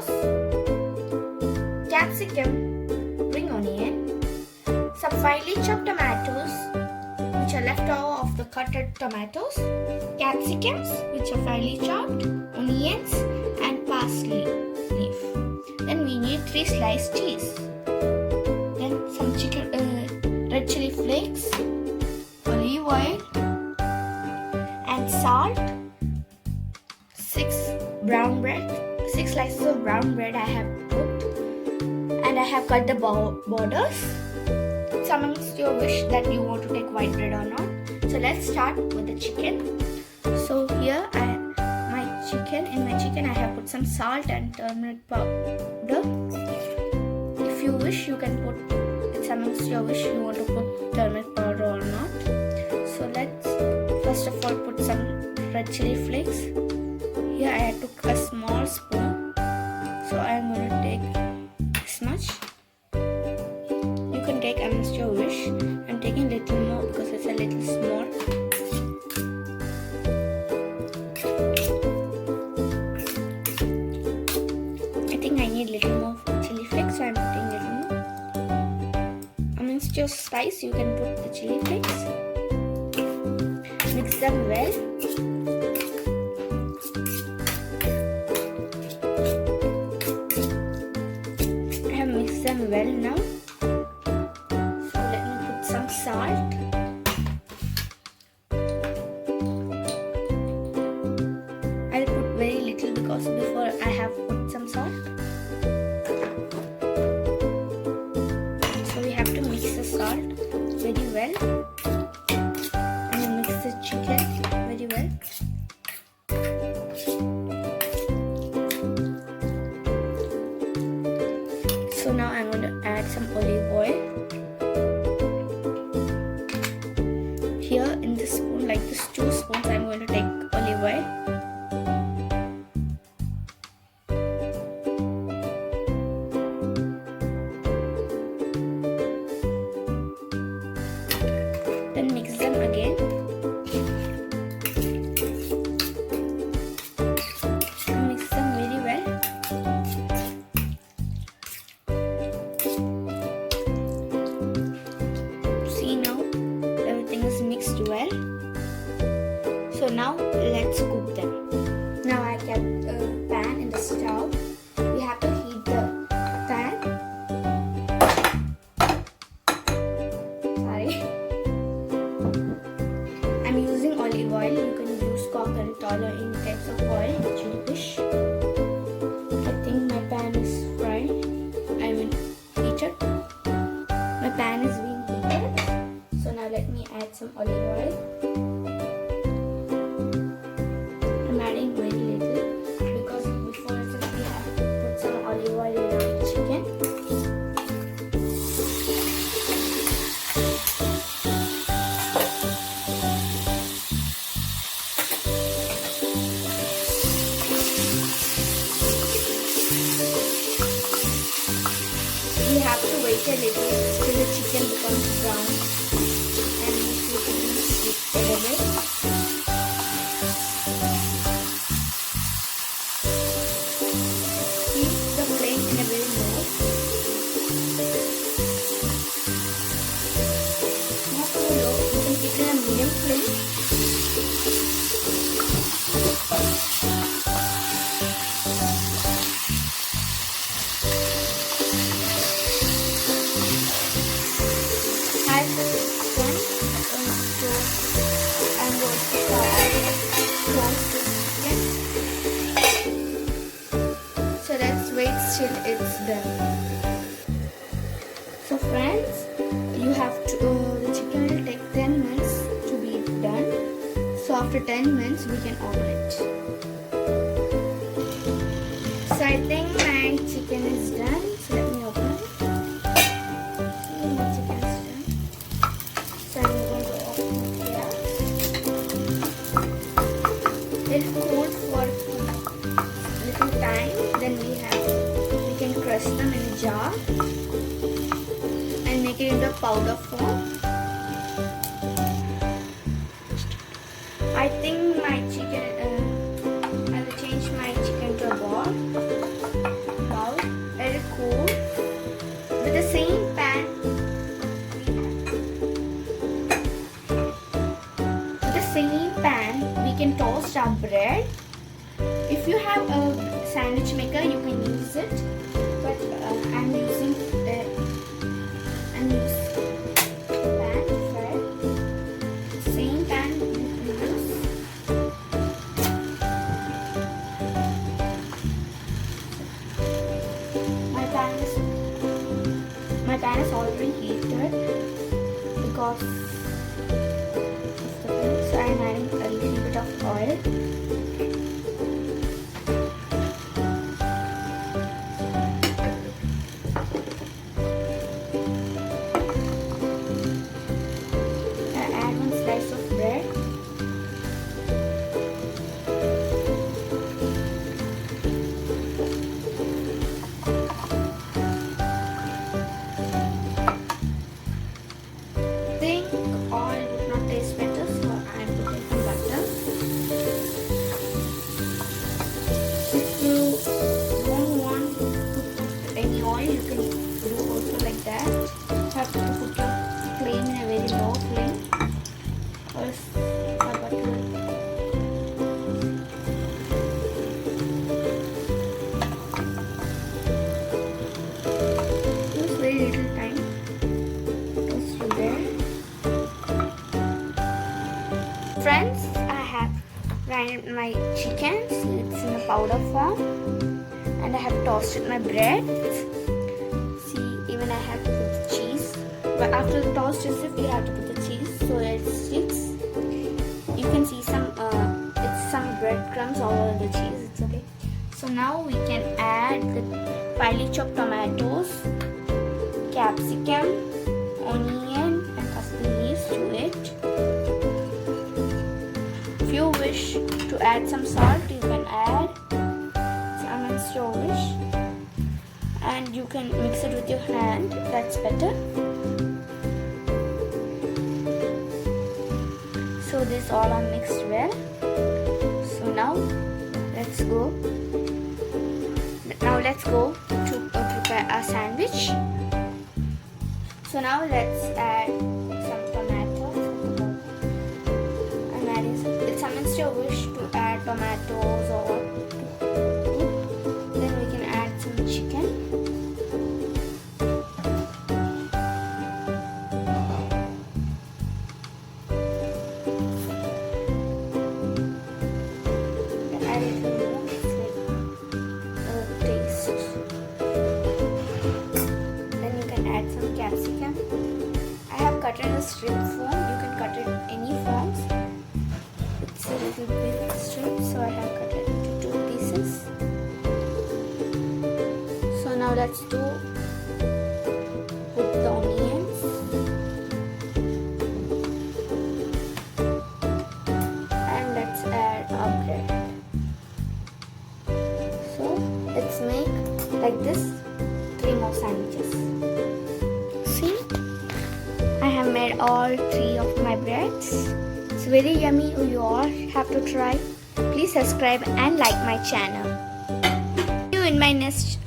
sauce, capsicum, ring onion, some finely chopped tomatoes which are left over of the cutted tomatoes, capsicums which are finely chopped, onions and parsley leaf. Then we need 3 sliced cheese. Then some red chili flakes, olive oil and salt, 6 slices of brown bread I have cooked, and I have cut the borders. It's amongst your wish that you want to take white bread or not. So let's start with the chicken. So here in my chicken I have put some salt and turmeric powder. If you wish, you can put, it's amongst your wish you want to put turmeric powder or not. So let's first of all put some red chili flakes. Here I took a small spoon, so I am going to take this much. You can take amongst your wish. I am taking a little more because it's a little small. I think I need a little more chili flakes, so I am putting a little more. Amongst your spice, you can put the chili flakes. Mix them well. Them well now. So let me put some salt. I'll put very little because before I have put some salt. So we have to mix the salt very well and mix the chicken very well. So now I'm going to add some olive oil. Here in this spoon, like this 2 spoons, I'm going to take olive oil. Then mix them again. Mix them very well. Mixed well. So now let's cook them. Now I kept a pan in the stove. We have to heat the pan. Sorry. I'm using olive oil. You can use coconut oil or any types of oil which you wish. I think my pan is fried. I mean heated. My pan is being heated. So now let me add some olive oil. I'm adding very little because before we have put some olive oil in our chicken. We have to wait a little till the chicken becomes brown. Keep the flame in a very low. Not so low, you can keep it in a medium flame. I'm going to so let's wait till it's done. So friends, you have to the chicken will take 10 minutes to be done. So after 10 minutes we can open it. So I think my chicken is done. So let me open it. See, my chicken is done. So I'm going to open it here. It's cool for a little time. Then we can crush them in a jar and make it into a powder form. I think my chicken, I will change my chicken to a ball. have a sandwich maker, you can use it. But I'm using pan for it. Same pan you can use. My pan is already heated because so I'm adding a little bit of oil. I add one slice of bread. Oil would not taste better, so I'm putting some butter. If you don't want to put any oil, you can do also like that. You have to put your flame in a very low flame, or else our butter will. Use very little time. Toast to there. Friends, I have grinded my chicken, so it's in a powder form, and I have toasted my bread. See, even I have to put the cheese, but after the toast is you have to put the cheese so it sticks. You can see it's some breadcrumbs all over the cheese. It's okay. So now we can add the finely chopped tomatoes, capsicum, onion, and custard leaves to it. If you wish to add some salt, you can add some. It's your wish, and you can mix it with your hand. That's better. So this all are mixed well. So now let's go. To prepare our sandwich. So now let's add some tomatoes. I'm adding some. It's against your wish to add tomatoes or then we can add some chicken. Add a little more taste. Then you can add some capsicum. I have cut it in a strip form. You can cut it in any forms. It's a little big strip, so I have cut it into 2 pieces. So now let's put the onions. And let's add our bread. So let's make like this 3 more sandwiches. See, I have made all 3 of my breads. It's very yummy. You all have to try. Please subscribe and like my channel. See you in my next